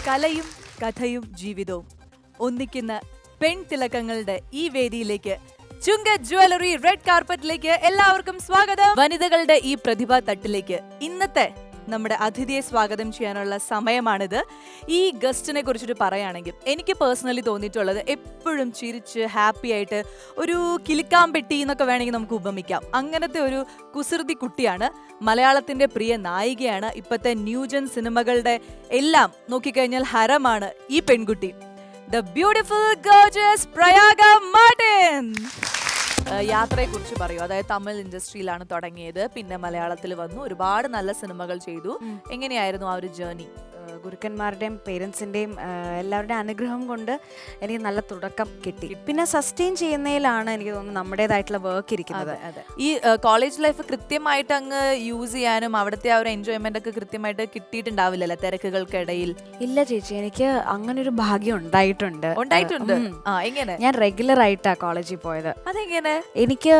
കലയും കഥയും ജീവിതവും ഒന്നിക്കുന്ന പെൺതിലകങ്ങളുടെ ഈ വേദിയിലേക്ക് ചുങ്ക ജ്വല്ലറി റെഡ് കാർപ്പറ്റിലേക്ക് എല്ലാവർക്കും സ്വാഗതം. വനിതകളുടെ ഈ പ്രതിഭാ തട്ടിലേക്ക് ഇന്നത്തെ നമ്മുടെ അതിഥിയെ സ്വാഗതം ചെയ്യാനുള്ള സമയമാണിത്. ഈ ഗസ്റ്റിനെ കുറിച്ചിട്ട് പറയുകയാണെങ്കിൽ എനിക്ക് പേഴ്സണലി തോന്നിയിട്ടുള്ളത് എപ്പോഴും ചിരിച്ച് ഹാപ്പി ആയിട്ട് ഒരു കിലുക്കാമ്പെട്ടി എന്നൊക്കെ വേണമെങ്കിൽ നമുക്ക് ഉപമിക്കാം. അങ്ങനത്തെ ഒരു കുസൃതി കുട്ടിയാണ്. മലയാളത്തിന്റെ പ്രിയ നായികയാണ്. ഇപ്പോഴത്തെ ന്യൂജൻ സിനിമകളുടെ എല്ലാം നോക്കിക്കഴിഞ്ഞാൽ ഹരമാണ് ഈ പെൺകുട്ടി. The beautiful gorgeous Prayaga Martin. യാത്രയെ കുറിച്ച് പറയൂ. അതായത് തമിഴ് ഇൻഡസ്ട്രിയിലാണ് തുടങ്ങിയത്, പിന്നെ മലയാളത്തിൽ വന്നു, ഒരുപാട് നല്ല സിനിമകൾ ചെയ്തു. എങ്ങനെയായിരുന്നു ആ ഒരു ജേർണി? ഗുരുക്കന്മാരുടെയും പേരൻസിൻ്റെയും എല്ലാവരുടെയും അനുഗ്രഹം കൊണ്ട് എനിക്ക് നല്ല തുടക്കം കിട്ടി. പിന്നെ സസ്റ്റെയിൻ ചെയ്യുന്നതിലാണ് എനിക്ക് തോന്നുന്നു നമ്മുടേതായിട്ടുള്ള വർക്ക് ഇരിക്കുന്നത്. ഈ കോളേജ് ലൈഫ് കൃത്യമായിട്ട് അങ്ങ് യൂസ് ചെയ്യാനും അവിടുത്തെ ആ ഒരു എൻജോയ്മെന്റ് ഒക്കെ കൃത്യമായിട്ട് കിട്ടിയിട്ടുണ്ടാവില്ലല്ലോ തിരക്കുകൾക്കിടയിൽ? ഇല്ല ചേച്ചി, എനിക്ക് അങ്ങനെ ഒരു ഭാഗ്യം ഉണ്ടായിട്ടുണ്ട്. എങ്ങനെ? ഞാൻ റെഗുലർ ആയിട്ടാ കോളേജിൽ പോയത്. അതെങ്ങനെ? എനിക്ക്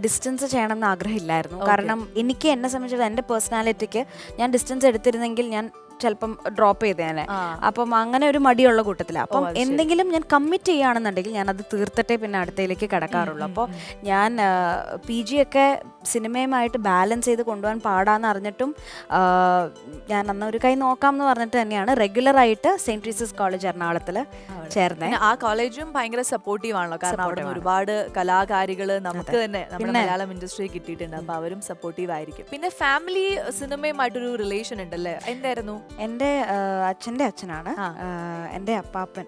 ഡിസ്റ്റൻസ് ചെയ്യണമെന്ന് ആഗ്രഹമില്ലായിരുന്നു. കാരണം എനിക്ക് എന്നെ സംബന്ധിച്ചിടത്തോളം എൻ്റെ പേഴ്സണാലിറ്റിക്ക് ഞാൻ ഡിസ്റ്റൻസ് എടുത്തിരുന്നെങ്കിൽ ഞാൻ ചിലപ്പം ഡ്രോപ്പ് ചെയ്തേനെ. അപ്പം അങ്ങനെ ഒരു മടിയുള്ള കൂട്ടത്തിലാണ്. അപ്പം എന്തെങ്കിലും ഞാൻ കമ്മിറ്റ് ചെയ്യുകയാണെന്നുണ്ടെങ്കിൽ ഞാൻ അത് തീർത്തിട്ടേ പിന്നെ അടുത്തയിലേക്ക് കിടക്കാറുള്ളൂ. അപ്പോൾ ഞാൻ PG ഒക്കെ സിനിമയുമായിട്ട് ബാലൻസ് ചെയ്ത് കൊണ്ടുപോകാൻ പാടാന്ന് അറിഞ്ഞിട്ടും ഞാൻ അന്ന് ഒരു കൈ നോക്കാം എന്ന് പറഞ്ഞിട്ട് തന്നെയാണ് റെഗുലറായിട്ട് സെയിൻറ്റ് ട്രീസസ് കോളേജ് എറണാകുളത്തിൽ ചേർന്നത്. ആ കോളേജും ഭയങ്കര സപ്പോർട്ടീവ് ആണല്ലോ, കാരണം അവിടെ ഒരുപാട് കലാകാരികള് നമുക്ക് തന്നെ നമ്മുടെ മലയാളം ഇൻഡസ്ട്രിയിൽ കിട്ടിയിട്ടുണ്ട്. അപ്പൊ അവരും സപ്പോർട്ടീവ് ആയിരിക്കും. പിന്നെ ഫാമിലി സിനിമയുമായിട്ടൊരു റിലേഷൻ ഉണ്ടല്ലേ? എന്തായിരുന്നു? എൻ്റെ അച്ഛൻ്റെ അച്ഛനാണ് എൻ്റെ അപ്പാപ്പൻ.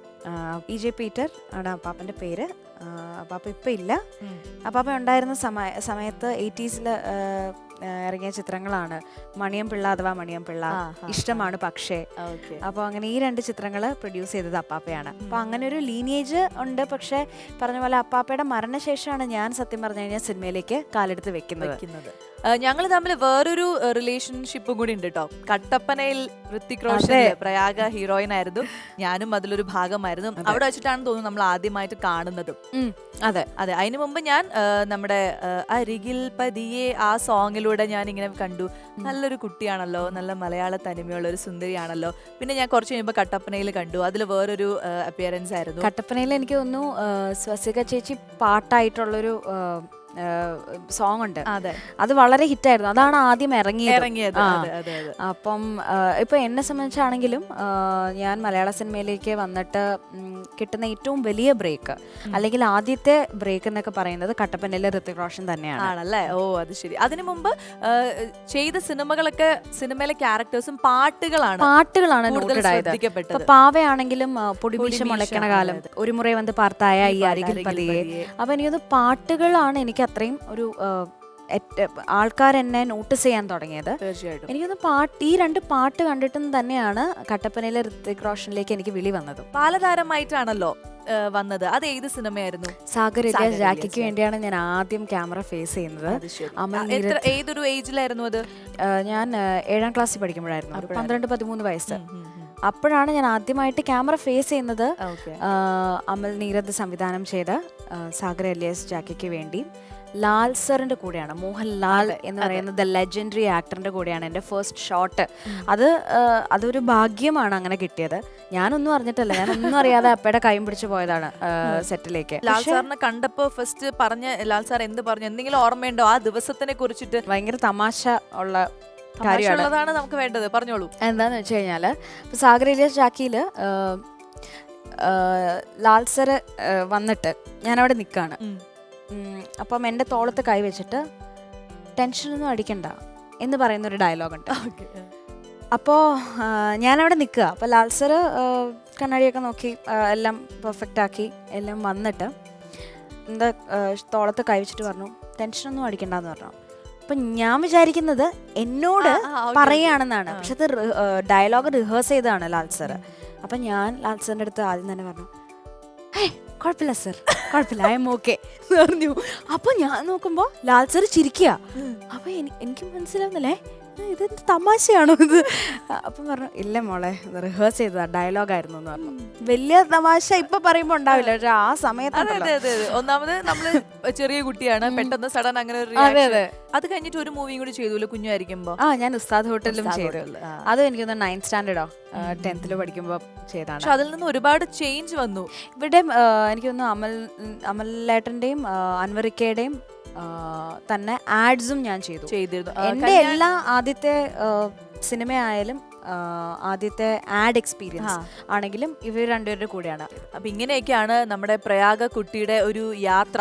EJ പീറ്റർ ആണ് അപ്പാപ്പൻ്റെ പേര്. അപ്പാപ്പ ഇപ്പം ഇല്ല. അപ്പാപ്പ ഉണ്ടായിരുന്ന സമയത്ത് 80s ഇറങ്ങിയ ചിത്രങ്ങളാണ് മണിയം പിള്ള അഥവാ മണിയം പിള്ള, ഇഷ്ടമാണ് പക്ഷേ. അപ്പോൾ അങ്ങനെ ഈ 2 ചിത്രങ്ങൾ പ്രൊഡ്യൂസ് ചെയ്തത് അപ്പാപ്പയാണ്. അപ്പോൾ അങ്ങനെ ഒരു ലീനിയേജ് ഉണ്ട്. പക്ഷേ പറഞ്ഞ പോലെ അപ്പാപ്പയുടെ മരണശേഷമാണ് ഞാൻ സത്യം പറഞ്ഞു കഴിഞ്ഞാൽ സിനിമയിലേക്ക് കാലെടുത്ത് വെക്കുന്നത്. ഞങ്ങൾ തമ്മിൽ വേറൊരു റിലേഷൻഷിപ്പും കൂടി ഉണ്ട് കേട്ടോ. കട്ടപ്പനയിൽ ഋത്തിക് റോഷൻ പ്രയാഗ ഹീറോയിൻ ആയിരുന്നു, ഞാനും അതിലൊരു ഭാഗമായിരുന്നു. അവിടെ വെച്ചിട്ടാണ് തോന്നുന്നു നമ്മൾ ആദ്യമായിട്ട് കാണുന്നതും. അതെ അതെ. അതിനു മുമ്പ് ഞാൻ നമ്മുടെ അരികിൽ പതിയെ ആ സോങ്ങിലൂടെ ഞാൻ ഇങ്ങനെ കണ്ടു, നല്ലൊരു കുട്ടിയാണല്ലോ, നല്ല മലയാള തനിമയുള്ള ഒരു സുന്ദരിയാണല്ലോ. പിന്നെ ഞാൻ കുറച്ച് കഴിയുമ്പോൾ കട്ടപ്പനയിൽ കണ്ടു, അതിൽ വേറൊരു അപ്പിയറൻസ് ആയിരുന്നു. കട്ടപ്പനയിൽ എനിക്ക് തോന്നുന്നു സ്വസിക ചേച്ചി പാട്ടായിട്ടുള്ളൊരു സോങ് ഉണ്ട്. അത് വളരെ ഹിറ്റായിരുന്നു. അതാണ് ആദ്യം ഇറങ്ങിയത്. അപ്പം ഇപ്പൊ എന്നെ സംബന്ധിച്ചാണെങ്കിലും ഞാൻ മലയാള സിനിമയിലേക്ക് വന്നിട്ട് കിട്ടുന്ന ഏറ്റവും വലിയ ബ്രേക്ക് അല്ലെങ്കിൽ ആദ്യത്തെ ബ്രേക്ക് എന്നൊക്കെ പറയുന്നത് കട്ടപ്പനയിലെ ഋത്തിക് റോഷൻ തന്നെയാണ്. ആണല്ലേ? ഓ, അത് ശരി. അതിനു മുമ്പ് ചെയ്ത സിനിമകളൊക്കെ സിനിമയിലെ ക്യാരക്ടേഴ്സും പാട്ടുകളാണ് ശ്രദ്ധിക്കപ്പെട്ടത്. ഇപ്പൊ പാവയാണെങ്കിലും പൊടിമീശ മുളയ്ക്കണ കാലം, ഒരു മുறை വന്ന് പാർത്തായ ഈ അരികിൽ പതിയെ. അപ്പൊ എനിക്കത് പാട്ടുകളാണ് എനിക്ക് അത്രയും ഒരു ആൾക്കാർ എന്നെ നോട്ടീസ് ചെയ്യാൻ തുടങ്ങിയത്. തീർച്ചയായിട്ടും എനിക്കൊന്ന് ഈ 2 പാട്ട് കണ്ടിട്ടും തന്നെയാണ് കട്ടപ്പനയിലെ ഋത്തിക് റോഷനിലേക്ക് എനിക്ക് വിളി വന്നത്. ബാലതാരമായിട്ടാണല്ലോ വന്നത്. അത് ഏത് സിനിമയായിരുന്നു? സാഗർ ഇലിയാസ് ജാക്കിക്ക് വേണ്ടിയാണ് ഞാൻ ആദ്യം ക്യാമറ ഫേസ് ചെയ്യുന്നത്. ഏതൊരു ഏജിലായിരുന്നു അത്? ഞാൻ 7ാം ക്ലാസ്സിൽ പഠിക്കുമ്പോഴായിരുന്നു, 12-13 വയസ്സ്. അപ്പോഴാണ് ഞാൻ ആദ്യമായിട്ട് ക്യാമറ ഫേസ് ചെയ്യുന്നത്. അമൽ നീരദ് സംവിധാനം ചെയ്ത സാഗർ ഇലിയാസ് ജാക്കിക്ക് വേണ്ടി ലാൽ സാറിന്റെ കൂടെയാണ്, മോഹൻലാൽ എന്ന് പറയുന്ന ദ ലെജൻഡറി ആക്ടറിന്റെ കൂടെയാണ് എൻ്റെ ഫസ്റ്റ് ഷോട്ട്. അതൊരു ഭാഗ്യമാണ് അങ്ങനെ കിട്ടിയത്. ഞാനൊന്നും അറിഞ്ഞിട്ടല്ല, ഞാനൊന്നും അറിയാതെ അപ്പയുടെ കൈയും പിടിച്ച് പോയതാണ് സെറ്റിലേക്ക്. ലാൽ സാറിനെ കണ്ടപ്പോ ഫസ്റ്റ് പറഞ്ഞ ലാൽ സാർ എന്ത് പറഞ്ഞു? എന്തെങ്കിലും ഓർമ്മയുണ്ടോ ആ ദിവസത്തിനെ കുറിച്ചിട്ട്? ഭയങ്കര തമാശ ഉള്ള കാര്യമാണ് നമുക്ക് വേണ്ടത്, പറഞ്ഞോളൂ. എന്താന്ന് വെച്ച് കഴിഞ്ഞാല് ഇപ്പൊ സാഗർ ഇലിയാസ് ജാക്കിയില് ലാൽ സാറ് വന്നിട്ട് ഞാനവിടെ നിൽക്കാണ്. അപ്പം എൻ്റെ തോളത്ത് കൈ വെച്ചിട്ട് ടെൻഷനൊന്നും അടിക്കണ്ട എന്ന് പറയുന്നൊരു ഡയലോഗുണ്ട്. അപ്പോൾ ഞാനവിടെ നിൽക്കുക. അപ്പോൾ ലാൽ സാറ് കണ്ണാടിയൊക്കെ നോക്കി എല്ലാം പെർഫെക്റ്റ് ആക്കി എല്ലാം വന്നിട്ട് എന്താ തോളത്ത് കൈ വെച്ചിട്ട് പറഞ്ഞു, ടെൻഷനൊന്നും അടിക്കണ്ടെന്ന് പറഞ്ഞു. അപ്പം ഞാൻ വിചാരിക്കുന്നത് എന്നോട് പറയുകയാണെന്നാണ്. പക്ഷെ അത് ഡയലോഗ് റിഹേഴ്സ് ചെയ്തതാണ് ലാൽ സാറ്. അപ്പം ഞാൻ ലാൽ സാറിൻ്റെ അടുത്ത് ആദ്യം തന്നെ പറഞ്ഞു, കുഴപ്പമില്ല സർ, കുഴപ്പമില്ല, ഐ എം ഓക്കെ എന്ന് പറഞ്ഞു. അപ്പൊ ഞാൻ നോക്കുമ്പോ ലാൽ സാർ ചിരിക്കുക. അപ്പൊ എനിക്ക് മനസ്സിലാവുന്നില്ലേ ഇതെന്ത് തമാശയാണോ ഇത്? അപ്പം പറഞ്ഞു ഇല്ല മോളെ റിഹേഴ്സ് ചെയ്തതാ, ഡയലോഗായിരുന്നു എന്ന് പറഞ്ഞു. വലിയ തമാശ ഇപ്പൊ പറയുമ്പോ ഉണ്ടാവില്ല, പക്ഷെ ആ സമയത്ത് ഒന്നാമത് നമ്മള് ചെറിയ കുട്ടിയാണ്, പെട്ടെന്ന് സഡൻ അങ്ങനെ ഒരു അതെ അതെ. അത് കഴിഞ്ഞിട്ട് ഒരു മൂവിയും കൂടി ചെയ്തു കുഞ്ഞായിരിക്കുമ്പോ. ഞാൻ ഉസ്താദ് ഹോട്ടലിലും ചെയ്തു. അതും എനിക്കൊന്ന് 9th സ്റ്റാൻഡേർഡോ 10th പഠിക്കുമ്പോ ചെയ്താണ്. പക്ഷെ അതിൽ നിന്ന് ഒരുപാട് ചേഞ്ച് വന്നു. ഇവിടെ എനിക്ക് തോന്നുന്നു അമലേട്ടന്റെയും അൻവറിക്കയുടെയും തന്നെ ആഡ്സും ഞാൻ ചെയ്തിരുന്നു. എൻ്റെ എല്ലാ ആദ്യത്തെ സിനിമയായാലും ആദ്യത്തെ ആഡ് എക്സ്പീരിയൻസ് ആണെങ്കിലും ഇവർ രണ്ടുപേരുടെ കൂടെയാണ്. അപ്പൊ ഇങ്ങനെയൊക്കെയാണ് നമ്മുടെ പ്രയാഗ കുട്ടിയുടെ ഒരു യാത്ര.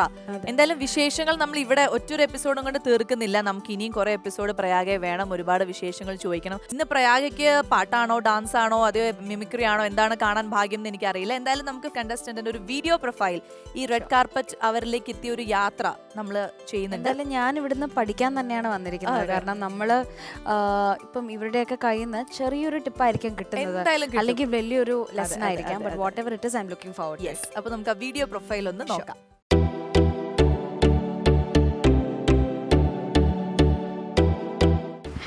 എന്തായാലും വിശേഷങ്ങൾ നമ്മൾ ഇവിടെ ഒറ്റൊരു എപ്പിസോഡും കൊണ്ട് തീർക്കുന്നില്ല. നമുക്ക് ഇനിയും കുറെ എപ്പിസോഡ് പ്രയാഗയെ വേണം, ഒരുപാട് വിശേഷങ്ങൾ ചോദിക്കണം. ഇന്ന് പ്രയാഗയ്ക്ക് പാട്ടാണോ ഡാൻസ് ആണോ അതോ മിമിക്രി ആണോ എന്താണ് കാണാൻ ഭാഗ്യം എന്ന് എനിക്കറിയില്ല. എന്തായാലും നമുക്ക് കണ്ടസ്റ്റന്റിന്റെ ഒരു വീഡിയോ പ്രൊഫൈൽ, ഈ റെഡ് കാർപ്പറ്റ് അവരിലേക്ക് എത്തിയ ഒരു യാത്ര നമ്മൾ ചെയ്യുന്നുണ്ട്. എന്തായാലും ഞാൻ ഇവിടുന്ന് പഠിക്കാൻ തന്നെയാണ് വന്നിരിക്കുന്നത്. കാരണം നമ്മള് ഇപ്പം ഇവരുടെയൊക്കെ കയ്യിൽ നിന്ന് ചെറിയൊരു ടിപ്പായിരിക്കും കിട്ടുന്നത്, അല്ലെങ്കിൽ വലിയൊരു ലെസൺ ആയിരിക്കാം. But whatever it is I am looking forward. Yes, അപ്പോൾ നമുക്ക് ആ വീഡിയോ പ്രൊഫൈൽ ഒന്ന് നോക്കാം.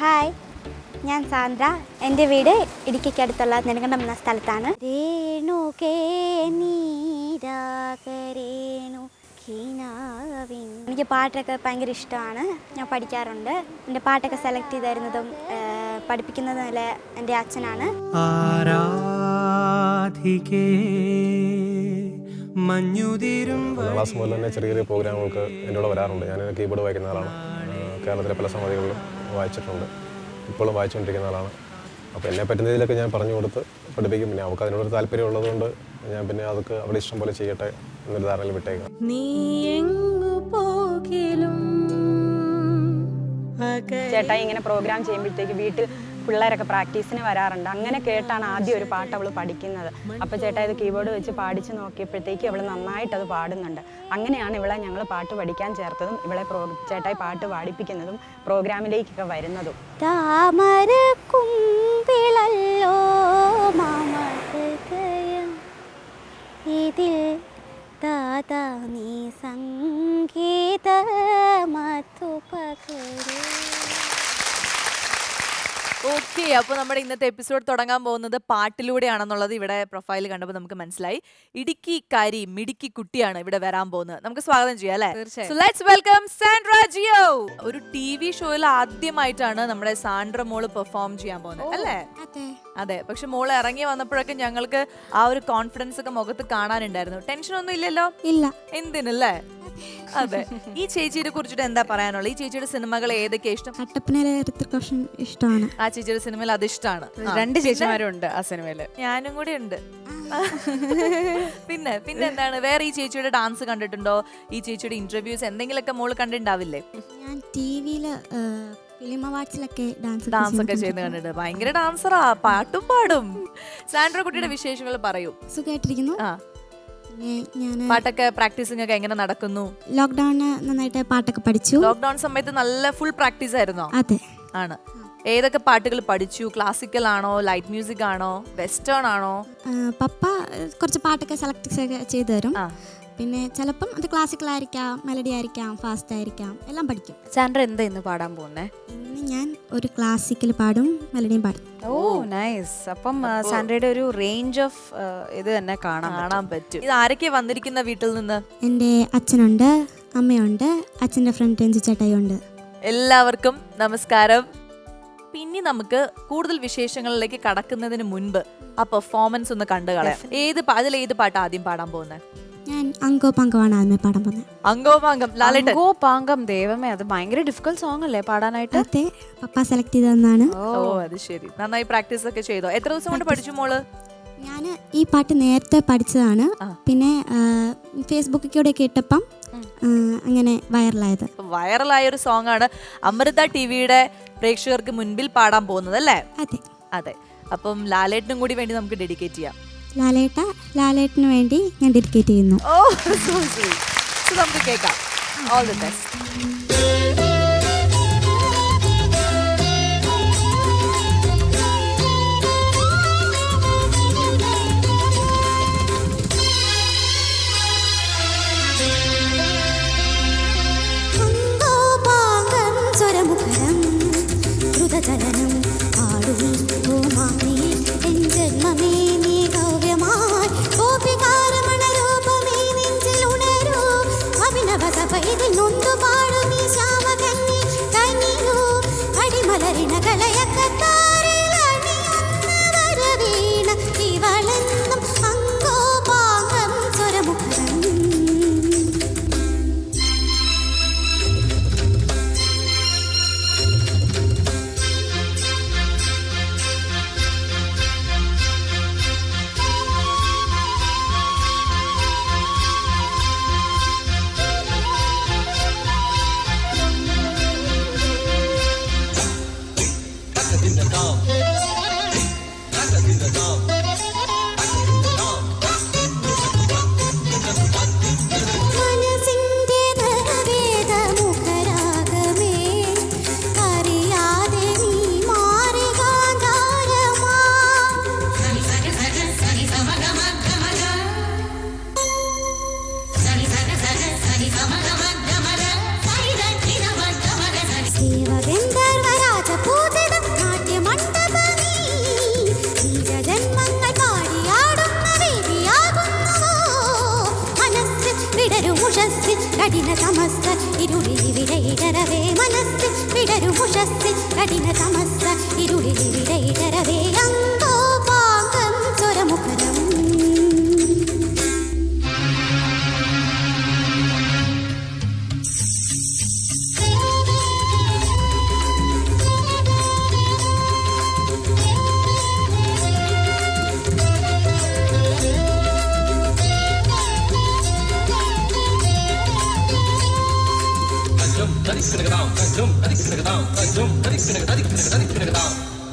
ഹായ്, ഞാൻ സാന്ദ്ര. എൻ്റെ വീട് ഇടുക്കിക്കടുത്തുള്ള നെടുങ്കണ്ടം എന്ന സ്ഥലത്താണ്. എനിക്ക് പാട്ടൊക്കെ ഭയങ്കര ഇഷ്ടമാണ്. ഞാൻ പഠിക്കാറുണ്ട്. എൻ്റെ പാട്ടൊക്കെ സെലക്ട് ചെയ്ത് തരുന്നതും പഠിപ്പിക്കുന്നതും അല്ല എൻ്റെ അച്ഛനാണ്. ക്ലാസ് മുതൽ തന്നെ ചെറിയ ചെറിയ പ്രോഗ്രാമുകൾക്ക് എൻ്റെ കൂടെ വരാറുണ്ട്. ഞാൻ കീബോർഡ് വായിക്കുന്ന ആളാണ്. കേരളത്തിലെ പല സമിതികളിലും വായിച്ചിട്ടുണ്ട്, ഇപ്പോഴും വായിച്ചുകൊണ്ടിരിക്കുന്ന ആളാണ്. അപ്പോൾ എന്നെ പറ്റുന്ന രീതിയിലൊക്കെ ഞാൻ പറഞ്ഞു കൊടുത്ത് പഠിപ്പിക്കും. പിന്നെ അവർക്ക് അതിനോടൊരു താല്പര്യം ഉള്ളതുകൊണ്ട് ഞാൻ പിന്നെ അതൊക്കെ അവിടെ ഇഷ്ടം പോലെ ചെയ്യട്ടെ എന്നൊരു ധാരണയിൽ വിട്ടേക്കാം. ചേട്ടായി ഇങ്ങനെ പ്രോഗ്രാം ചെയ്യുമ്പോഴത്തേക്ക് വീട്ടിൽ പിള്ളേരൊക്കെ പ്രാക്ടീസിന് വരാറുണ്ട്. അങ്ങനെ കേട്ടാണ് ആദ്യം ഒരു പാട്ട് അവൾ പഠിക്കുന്നത്. അപ്പോൾ ചേട്ടായി ഇത് കീബോർഡ് വെച്ച് പാടിച്ച് നോക്കിയപ്പോഴത്തേക്ക് അവൾ നന്നായിട്ട് അത് പാടുന്നുണ്ട്. അങ്ങനെയാണ് ഇവളെ ഞങ്ങൾ പാട്ട് പഠിക്കാൻ ചേർത്തതും ഇവളെ ചേട്ടായി പാട്ട് പാടിപ്പിക്കുന്നതും പ്രോഗ്രാമിലേക്കൊക്കെ വരുന്നതും. താമരക്കുമ്പിളല്ലോ ഇതിൽ ദാദാ നീ സംഗീത മധു പകരൂ. ഓക്കെ, അപ്പോൾ നമ്മുടെ ഇന്നത്തെ എപ്പിസോഡ് തുടങ്ങാൻ പോകുന്നത് പാട്ടിലൂടെയാണെന്നുള്ളത് ഇവിടെ പ്രൊഫൈൽ കണ്ടപ്പോൾ നമുക്ക് മനസ്സിലായി. ഇടുക്കിക്കാരി മിടുക്കി കുട്ടിയാണ് ഇവിടെ വരാൻ പോകുന്നത്. നമുക്ക് സ്വാഗതം ചെയ്യാം അല്ലേ? So let's welcome Sandra Gio. ഒരു TV ഷോയിൽ ആദ്യമായിട്ടാണ് നമ്മുടെ സാൻഡ്ര മോള് പെർഫോം ചെയ്യാൻ പോകുന്നത് അല്ലേ? അതെ. പക്ഷെ മോള് ഇറങ്ങി വന്നപ്പോഴൊക്കെ ഞങ്ങൾക്ക് ആ ഒരു കോൺഫിഡൻസ് ഒക്കെ മുഖത്ത് കാണാനുണ്ടായിരുന്നു. ടെൻഷൻ ഒന്നും ഇല്ലല്ലോ? ഇല്ല. എന്തിനല്ലേ? അതെ. ഈ ചേച്ചിയെ കുറിച്ചിട്ട് എന്താ പറയാനുള്ളത്? ഈ ചേച്ചിയുടെ സിനിമകൾ ഏതൊക്കെയാ ഇഷ്ടം? കട്ടപ്പനയിലെ ഋത്വിക് റോഷൻ ഇഷ്ടമാണ്. ആ ചേച്ചിയുടെ സിനിമയിൽ അത് ഇഷ്ടമാണ്. 2 ചേച്ചിമാരും ഉണ്ട് ആ സിനിമയില്. ഞാനും കൂടി ഉണ്ട്. പിന്നെ എന്താണ് വേറെ? ഈ ചേച്ചിയുടെ ഡാൻസ് കണ്ടിട്ടുണ്ടോ? ഈ ചേച്ചിയുടെ ഇന്റർവ്യൂസ് എന്തെങ്കിലുമൊക്കെ മോള് കണ്ടിട്ടുണ്ടാവില്ലേ? ഞാൻ ടിവിയില് ഫിലിം അവാർഡ്സിലൊക്കെ ഡാൻസ് ഒക്കെ ചെയ്ത് കണ്ടിട്ട്. ഭയങ്കര ഡാൻസറാ, പാട്ടും പാടും. സാൻഡ്ര കുട്ടിയുടെ വിശേഷങ്ങൾ പറയൂ. സുഖമായിട്ടിരിക്കുന്നു. പാട്ടൊക്കെ പ്രാക്ടീസിംഗ് ഒക്കെ എങ്ങനെ നടക്കുന്നു? ലോക്ക്ഡൌണിന് നന്നായിട്ട് പാട്ടൊക്കെ പഠിച്ചു. ലോക്ക്ഡൌൺ സമയത്ത് നല്ല ഫുൾ പ്രാക്ടീസ് ആയിരുന്നോ? അതെ. ആണ്. ഏതൊക്കെ പാട്ടുകൾ പഠിച്ചു? ക്ലാസിക്കൽ ആണോ, ലൈറ്റ് മ്യൂസിക് ആണോ, വെസ്റ്റേൺ ആണോ? പപ്പ കുറച്ച് പാട്ടൊക്കെ സെലക്ട് ചെയ്തു തരും. പിന്നെ ചിലപ്പം അത് ക്ലാസിക്കൽ ആയിരിക്കാം, മെലഡി ആയിരിക്കാം, ഫാസ്റ്റ് ആയിരിക്കാം, എല്ലാം പഠിക്കും. സാൻഡ്ര എന്താ ഇന്ന് പാടാൻ പോകുന്നേ? ഇന്ന് ഞാൻ ഒരു ക്ലാസിക്കൽ പാടും, മെലഡിയും പാടും. ഓ നൈസ്. അപ്പം സാൻഡ്രയുടെ ഒരു റേഞ്ച് ഓഫ് ഇത് തന്നെ കാണാൻ പറ്റും. ഇത് ആരൊക്കെ വന്നിരിക്കുന്ന വീട്ടിൽ നിന്ന്? എൻ്റെ അച്ഛനുണ്ട്, അമ്മയുണ്ട്, അച്ഛൻ്റെ ഫ്രണ്ട് രഞ്ജി ചേട്ടായിയുണ്ട്. എല്ലാവർക്കും നമസ്കാരം. പിന്നെ നമുക്ക് കൂടുതൽ വിശേഷങ്ങളിലേക്ക് കടക്കുന്നതിന് മുൻപ് ആ പെർഫോമൻസ് ഒന്ന് കണ്ടു കളയാം. അതിലേത് പാട്ട് ആദ്യം പാടാൻ പോകുന്നത്? ഞാൻ അങ്കോ പാങ്കമാണ് ആദ്യമേ പാടാൻ പോകുന്നത്. അങ്കോ പാങ്കം. ലാലേട്ടൻ. അങ്കോ പാങ്കം. ദൈവമേ, അത് ഭയങ്കര ഡിഫിക്കൽട്ട് സോങ് അല്ലേ പാടാനായിട്ട്? അതെ, പപ്പ സെലക്ട് ചെയ്തതാണ്. ഓ അത് ശരി. നന്നായി പ്രാക്ടീസ് ഒക്കെ ചെയ്തോ? എത്ര ദിവസം കൊണ്ട് പഠിച്ചു മോള്? ഞാൻ ഈ പാട്ട് നേരത്തെ പഠിച്ചതാണ്. പിന്നെ ഫേസ്ബുക്കിലൂടെ കേട്ടപ്പം അങ്ങനെ വൈറലായത്. വൈറലായ ഒരു സോങ് ആണ് അമൃത ടിവിയുടെ പ്രേക്ഷകർക്ക് മുൻപിൽ പാടാൻ പോകുന്നത് അല്ലേ? അതെ അതെ. അപ്പം ലാലേട്ടനും കൂടി വേണ്ടി നമുക്ക് ഡെഡിക്കേറ്റ് ചെയ്യാം. ലാലേട്ടന് വേണ്ടി ഞാൻ ഡെഡിക്കേറ്റ് ചെയ്യുന്നു. ഓ സോ സ്വീറ്റ്. സോ നമുക്ക് കേൾക്കാം. All the best. ദ്രുതജല കഠിന തമസ് ഇരുളിലിവിടെ ഇടരവേ മനസ്സ് വിടരും ഉഷസ് കഠിന തമസ് ഇരുളിലിവിടെ ഇടരവേ അങ്കോ പാകം ചൊരമുഖരം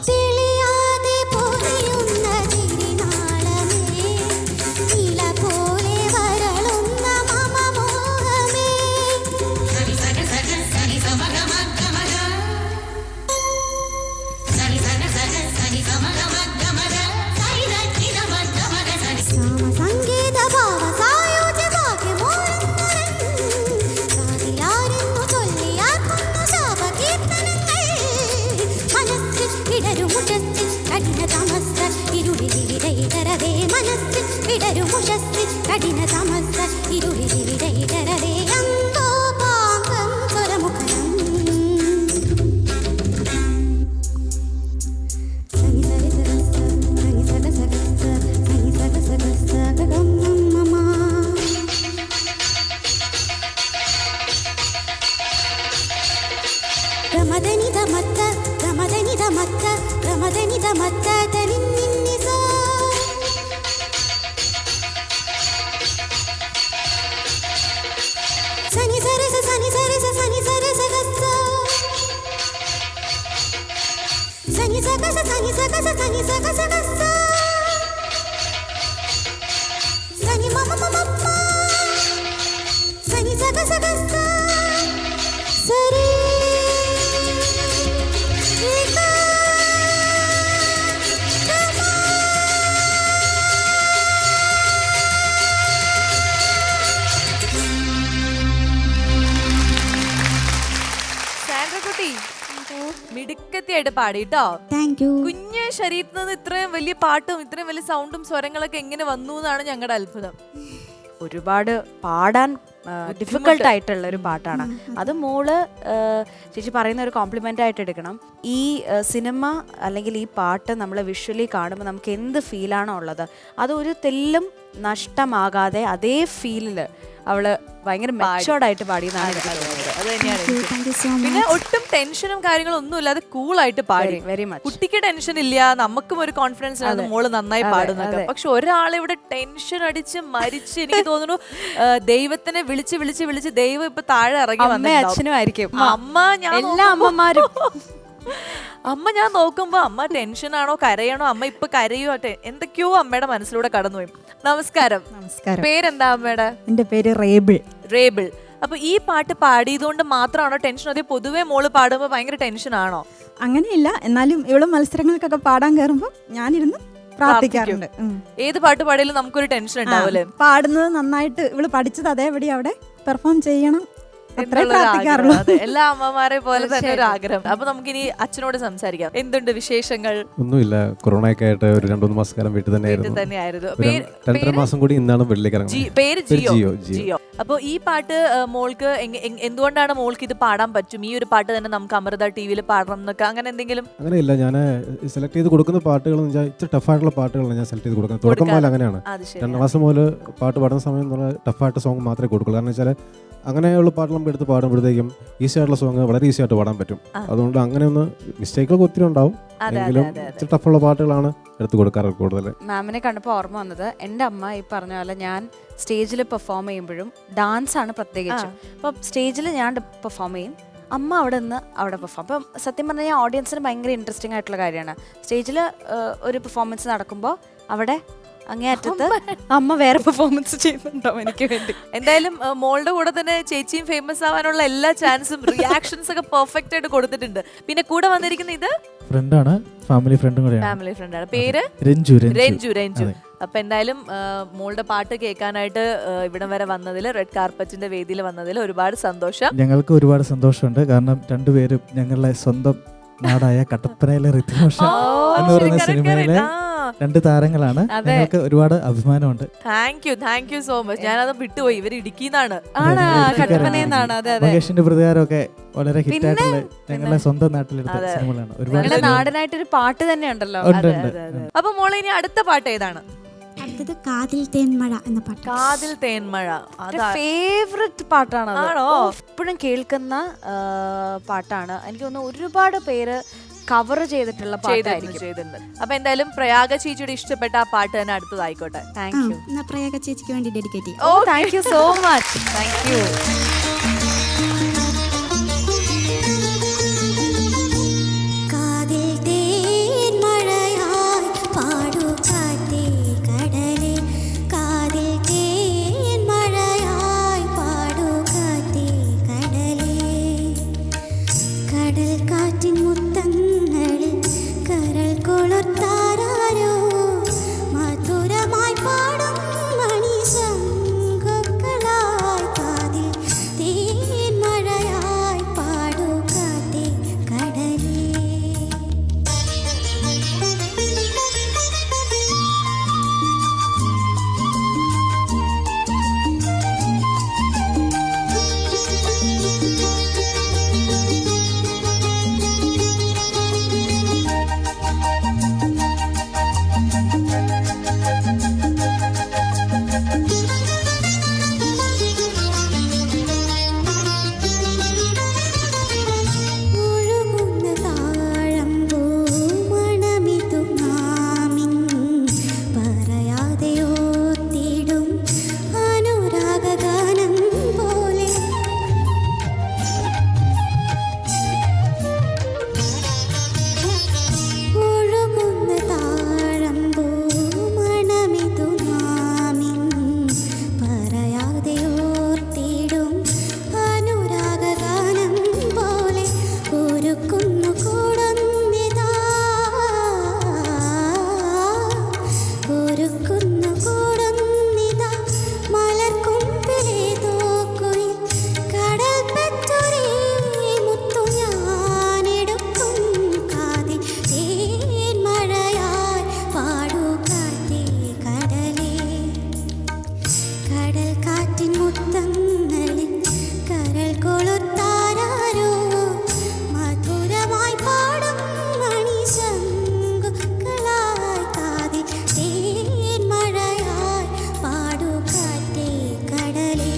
തെളിയാതെ പൊറിയുന്ന തിരിനാളമേ ഇല പോലെ വരളുന്ന മമ മോഹമേ സംഗീത ഭാവ സായോജ്യ ഭാഗ്യമോഹന്നു ചൊല്ലിയാക്കുന്നു ശാപകീർത്തനങ്ങൾ മനസ്സ് വിടരുമുഷസ് കഠിന തമസ് ഇരുളിലിവിടെ ഇടരവേ മനസ്സ് വിടരുമുഷസ് കഠിന തമസ് ഇരുളിലിവിടെ ഇടരവേ അങ്കോ പാകം സ്വരമുഖരം സനി സരി സരസ സനി സഗ സഗസ സനി സഗ സഗസ ഗഗം മമ ഗമദനി ദമത്ത ഗമദനി ദമത്ത ഗമദനി ദമത്ത തനിന്നിന്നിസ സനി സരസ സനി സരസ സനി സരസ ഗസ്സ സനി സഗസ സനി സഗസ സനി സഗസ ഗസ്സ സനി മമ മമ സനി സഗസ ഗസ്സ സരി സാൻഡ്രക്കുട്ടി മിടുക്കത്തിയായിട്ട് പാടിട്ടോ. Thank you. കുഞ്ഞ് ശരീരത്തിൽ നിന്ന് ഇത്രയും വലിയ പാട്ടും ഇത്രയും വലിയ സൗണ്ടും സ്വരങ്ങളൊക്കെ എങ്ങനെ വന്നു എന്നാണ് ഞങ്ങളുടെ അത്ഭുതം. ഒരുപാട് പാടാൻ ഡിഫിക്കൽട്ട് ആയിട്ടുള്ള ഒരു പാട്ടാണ് അത്. മോള് ചേച്ചി പറയുന്ന ഒരു കോംപ്ലിമെൻ്റ് ആയിട്ട് എടുക്കണം. ഈ സിനിമ അല്ലെങ്കിൽ ഈ പാട്ട് നമ്മൾ വിഷ്വലി കാണുമ്പോൾ നമുക്ക് എന്ത് ഫീലാണോ ഉള്ളത് അത് ഒരു തെല്ലും നഷ്ടമാകാതെ അതേ ഫീലിൽ അവള് ഭയങ്കര മെച്ചോർഡായിട്ട് പാടിയെന്നാണ് എനിക്ക് തോന്നുന്നത്. അത് തന്നെയാണ് താങ്ക് യു. എനിക്ക്. താങ്ക് യു സോ പിന്നെ മച്ച്. ഒട്ടും ടെൻഷനും കാര്യങ്ങളും ഒന്നും ഇല്ലാതെ കൂളായിട്ട് പാടി. Very much. കുട്ടിക്ക് ടെൻഷൻ ഇല്ല, നമുക്കും ഒരു കോൺഫിഡൻസ് ആണ് മോള് നന്നായി പാടുന്നൊക്കെ. പക്ഷെ ഒരാളിവിടെ ടെൻഷൻ അടിച്ച് മരിച്ച് എനിക്ക് തോന്നുന്നു ദൈവത്തിനെ വിളിച്ച് വിളിച്ച് വിളിച്ച് ദൈവം ഇപ്പൊ താഴെ ഇറങ്ങി അമ്മ അച്ഛനും ആയിരിക്കും. അമ്മ ഞാൻ എല്ലാ അമ്മമാരും അമ്മ ഞാൻ നോക്കുമ്പോ അമ്മ ടെൻഷനാണോ കരയണോ, അമ്മ ഇപ്പൊ കരയോ, എന്തൊക്കെയോ അമ്മയുടെ മനസ്സിലൂടെ കടന്നുപോയി. നമസ്കാരം. നമസ്കാരം. പേരെന്താ അമ്മയുടെ? എൻ്റെ പേര് റേബിൾ. റേബിൾ. അപ്പൊ ഈ പാട്ട് പാടിയതുകൊണ്ട് മാത്രമാണോ ടെൻഷൻ, അതേ പൊതുവെ മോള് പാടുമ്പോ ഭയങ്കര ടെൻഷൻ ആണോ? അങ്ങനെയില്ല, എന്നാലും ഇവള് മത്സരങ്ങൾക്കൊക്കെ പാടാൻ കയറുമ്പോൾ ഞാനിരുന്ന് പ്രാർത്ഥിക്കാറുണ്ട്. ഏത് പാട്ട് പാടിയാലും നമുക്കൊരു ടെൻഷൻ ഉണ്ടാവൂലേ? പാടുന്നത് നന്നായിട്ട് ഇവള് പഠിച്ചത് അതേപടി അവിടെ പെർഫോം ചെയ്യണം അത്രേ എന്നുള്ളൊരു പ്രാർത്ഥിക്കാറുള്ളൂ. ആഗ്രഹം. അതെ, എല്ലാ അമ്മമാരെ പോലെ തന്നെ ഒരു ആഗ്രഹം. അപ്പൊ നമുക്കിനി അച്ഛനോട് സംസാരിക്കാം. എന്തുണ്ട് വിശേഷങ്ങൾ? ഒന്നുമില്ല, കൊറോണയൊക്കെ ആയിട്ട് ഒരു 2-3 മാസക്കാലം വീട്ടിൽ തന്നെയായിരുന്നു. തന്നെയായിരുന്നു. 2.5 മാസം കൂടി ഇന്നാണ് വെള്ളിലേക്ക് ഇറങ്ങുന്നത്. പേര് ജിയോ. ജിയോ. അപ്പൊ ഈ പാട്ട് മോൾക്ക് എന്തുകൊണ്ടാണ് മോൾക്ക് ഇത് പാടാൻ പറ്റും, ഈ ഒരു പാട്ട് തന്നെ നമുക്ക് അമൃത ടിവിയിൽ പാടണം എന്നൊക്കെ അങ്ങനെ എന്തെങ്കിലും? അങ്ങനെയില്ല, ഞാൻ സെലക്ട് ചെയ്ത് കൊടുക്കുന്ന പാട്ടുകൾ എന്ന് വെച്ചാൽ ഇച്ചിരി ടഫായിട്ടുള്ള പാട്ടുകളാണ് ഞാൻ സെലക്ട് ചെയ്ത് കൊടുക്കുന്നത്. തുടക്കം മുതൽ അങ്ങനെയാണ്. 2 മാസം മുതൽ പാട്ട് പാടുന്ന സമയം എന്ന് പറഞ്ഞാൽ ടഫായിട്ട് സോങ് മാത്രമേ കൊടുക്കുള്ളൂ. കാരണം വെച്ചാൽ അങ്ങനെയുള്ള പാട്ട് നമ്മൾ എടുത്ത് പാടുമ്പോഴത്തേക്കും ഈസി ആയിട്ടുള്ള സോങ് വളരെ ഈസി ആയിട്ട് പാടാൻ പറ്റും. അതുകൊണ്ട് അങ്ങനെ ഒന്ന് മിസ്റ്റേക്കുകളൊക്കെ ഒത്തിരി ഉണ്ടാവും, എങ്കിലും ഇച്ചിരി ടഫുള്ള പാട്ടുകളാണ് എടുത്ത് കൊടുക്കാറ് കൂടുതൽ. മാമിനെ കണ്ടപ്പോൾ ഓർമ്മ വന്നത് എൻ്റെ അമ്മ ഈ പറഞ്ഞ പോലെ ഞാൻ സ്റ്റേജിൽ പെർഫോം ചെയ്യുമ്പോഴും ഡാൻസ് ആണ് പ്രത്യേകിച്ചും. അപ്പം സ്റ്റേജിൽ ഞാൻ പെർഫോം ചെയ്യും, അമ്മ അവിടെ നിന്ന് അവിടെ പെർഫോം. അപ്പം സത്യം പറഞ്ഞാൽ ഞാൻ ഓഡിയൻസിന് ഭയങ്കര ഇൻട്രസ്റ്റിംഗ് ആയിട്ടുള്ള കാര്യമാണ്. സ്റ്റേജിൽ ഒരു പെർഫോമൻസ് നടക്കുമ്പോൾ അവിടെ അങ്ങേയറ്റത്ത് അമ്മ വേറെ പെർഫോമൻസ് ചെയ്യുന്നുണ്ടാവും എനിക്ക് വേണ്ടി. എന്തായാലും മോളുടെ കൂടെ തന്നെ ചേച്ചിയും ഫേമസ് ആവാനുള്ള എല്ലാ ചാൻസും റിയാക്ഷൻസ് ഒക്കെ പെർഫെക്റ്റ് ആയിട്ട് കൊടുത്തിട്ടുണ്ട്. പിന്നെ കൂടെ വന്നിരിക്കുന്ന ഇത് ഫ്രണ്ടാണ്, ഫാമിലി ഫ്രണ്ടും കൂടെയാണ്. ഫാമിലി ഫ്രണ്ടാണ്. പേര് രഞ്ജു. രഞ്ജു. അപ്പൊ എന്തായാലും മോളുടെ പാട്ട് കേൾക്കാനായിട്ട് ഇവിടം വരെ വന്നതിൽ, റെഡ് കാർപ്പറ്റിന്റെ വേദിയിൽ വന്നതിൽ ഒരുപാട് സന്തോഷം. ഞങ്ങൾക്ക് ഒരുപാട് സന്തോഷമുണ്ട്. കാരണം രണ്ടുപേരും ഞങ്ങളുടെ സ്വന്തം നാടായ കട്ടപ്പനയിലെ ഋതിക് റോഷൻ എന്ന് പറയുന്ന സിനിമയിലെ 2 താരങ്ങളാണ്. ഞങ്ങൾക്ക് ഒരുപാട് അഭിമാനമുണ്ട്. Thank you so much. ഞാനത് വിട്ടുപോയി, ഇവർ ഇടുക്കിന്നാണ്. ആണ് കട്ടപ്പനയെന്നാണ്. അതെ അതെ. മഹേഷിന്റെ പ്രതികാരമൊക്കെ വളരെ ഹിറ്റായിട്ടുള്ള ഞങ്ങളുടെ സ്വന്തം നാട്ടിലെടുത്ത സിനിമകളാണ്. ഒരുപാട് ഞങ്ങളുടെ നാടിനായിട്ടൊരു പാട്ട് തന്നെ ഉണ്ടല്ലോ. ഉണ്ട്. അപ്പൊ മോളെ ഇനി അടുത്ത പാട്ട് ഏതാണ്? അടുത്തത് കാതിൽ തേൻമഴ എന്ന പാട്ട്. കാതിൽ തേൻമഴ ഫേവററ്റ് പാട്ടാണ്. ആണോ? എപ്പോഴും കേൾക്കുന്ന പാട്ടാണ്. എനിക്ക് തോന്നുന്നു ഒരുപാട് പേര് കവർ ചെയ്തിട്ടുള്ള പാട്ടായിരിക്കും. അപ്പൊ എന്തായാലും പ്രയാഗ ചേച്ചിയുടെ ഇഷ്ടപ്പെട്ട ആ പാട്ട് തന്നെ അടുത്തതായിക്കോട്ടെ. Thank you. എന്നാ പ്രയാഗ ചേച്ചിക്ക് വേണ്ടി ഡെഡിക്കേറ്റ് ചെയ്യാം. Oh thank you so much. Thank you. കാതിൽ തേൻമഴയായി പാടൂ കാറ്റേ കടലേ, കാതിൽ തേൻമഴയായി പാടൂ കാറ്റേ കടലേ, കടൽ കാറ്റിൻ മുത്തങ്ങളിൽ കരൾ കൊളുത്താരോ, മധുരമായി പാടും മണി ശംഖുക്കളായി കാതിൽ തേൻമഴയായി പാടൂ കാറ്റേ കടലേ. ഒഴുകുന്ന താഴമ്പൂ മണമിതു നാമിൻ പറയാതെ ഓർത്തിടും അനുരാഗഗാനം പോലെ. ഒഴുകുന്ന താഴമ്പൂ മണമിതു നാമിൻ പറയാതെ ഓർത്തിടും അനുരാഗഗാനം പോലെ. ഒരുക്കുന്നു കൂടുന്നിതാ, ഒരുക്കുന്നു കൂടുന്നിതാ മലർക്കൊമ്പിലേതോ കുയിൽ. കടൽ പെറ്റൊരേ മുത്തു ഞാനെടുക്കും കാതിൽ തേൻമഴയായി പാടൂ കാറ്റേ കടലേ, കടൽ കാറ്റിൻ മുത്തങ്ങളിൽ കരൾ കൊളുത്താരോ, മധുരമായി പാടും മണി ശംഖുക്കളായി കാതിൽ തേൻമഴയായി പാടൂ കാറ്റേ കടലേ.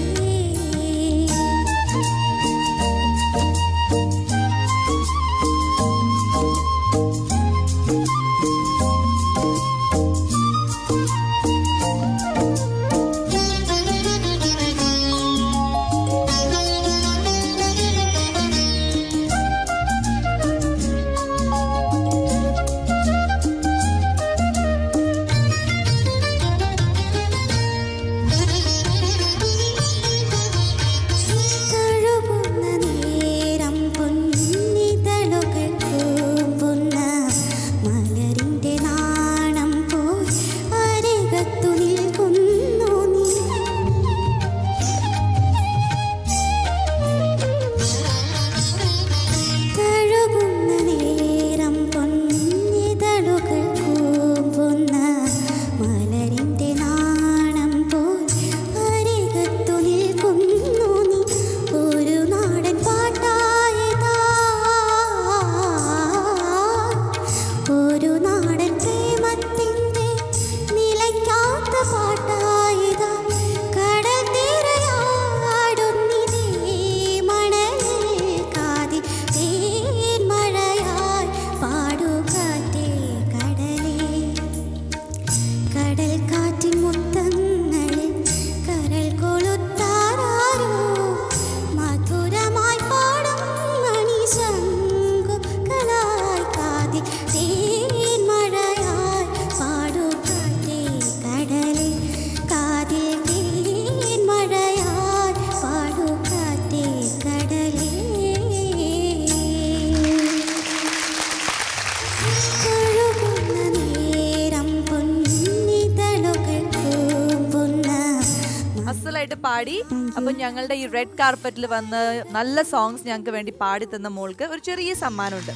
തഴുകുന്ന നേരം പൊന്നിതളുകൾ കൂമ്പുന്ന മലരിന്റെ നാണം പോൽ അരികത്തു നിൽക്കുന്നു നീ. തഴുകുന്ന നേരം പൊന്നിതളുകൾ കൂമ്പുന്ന മലരിന്റെ നാണം പോൽ അരികത്തു നിൽക്കുന്നു നീ. ഒരു നാടൻ പാട്ടായതാ, ഒരു നാടൻ പ്രേമത്തിൻ്റെ നിലയ്ക്കാത്ത പാട്ടായതാ. കടൽ തിരയാടുന്നിതേ മണലിൽ കാതിൽ തേൻമഴയായി പാടൂ കാറ്റേ കടലേ, കടൽ കാറ്റിൻ മുത്തങ്ങളിൽ കരൾ കൊളുത്താരോ, മധുരമായി പാടും മണി ശംഖുക്കളായി കാതിൽ തേൻമഴയായി പാടൂ കാറ്റേ കടലേ, കാതിൽ തേൻമഴയായി പാടൂ കാറ്റേ കടലേ. ഒഴുകുന്ന നേരം പൊന്നിതളുകൾ കൂമ്പുന്ന അസലായിട്ട് പാടി. അപ്പൊ ഞങ്ങളുടെ ഈ റെഡ് കാർപ്പറ്റിൽ വന്ന് നല്ല സോങ്സ് ഞങ്ങൾക്ക് വേണ്ടി പാടി തന്ന മോൾക്ക് ഒരു ചെറിയ സമ്മാനമുണ്ട്.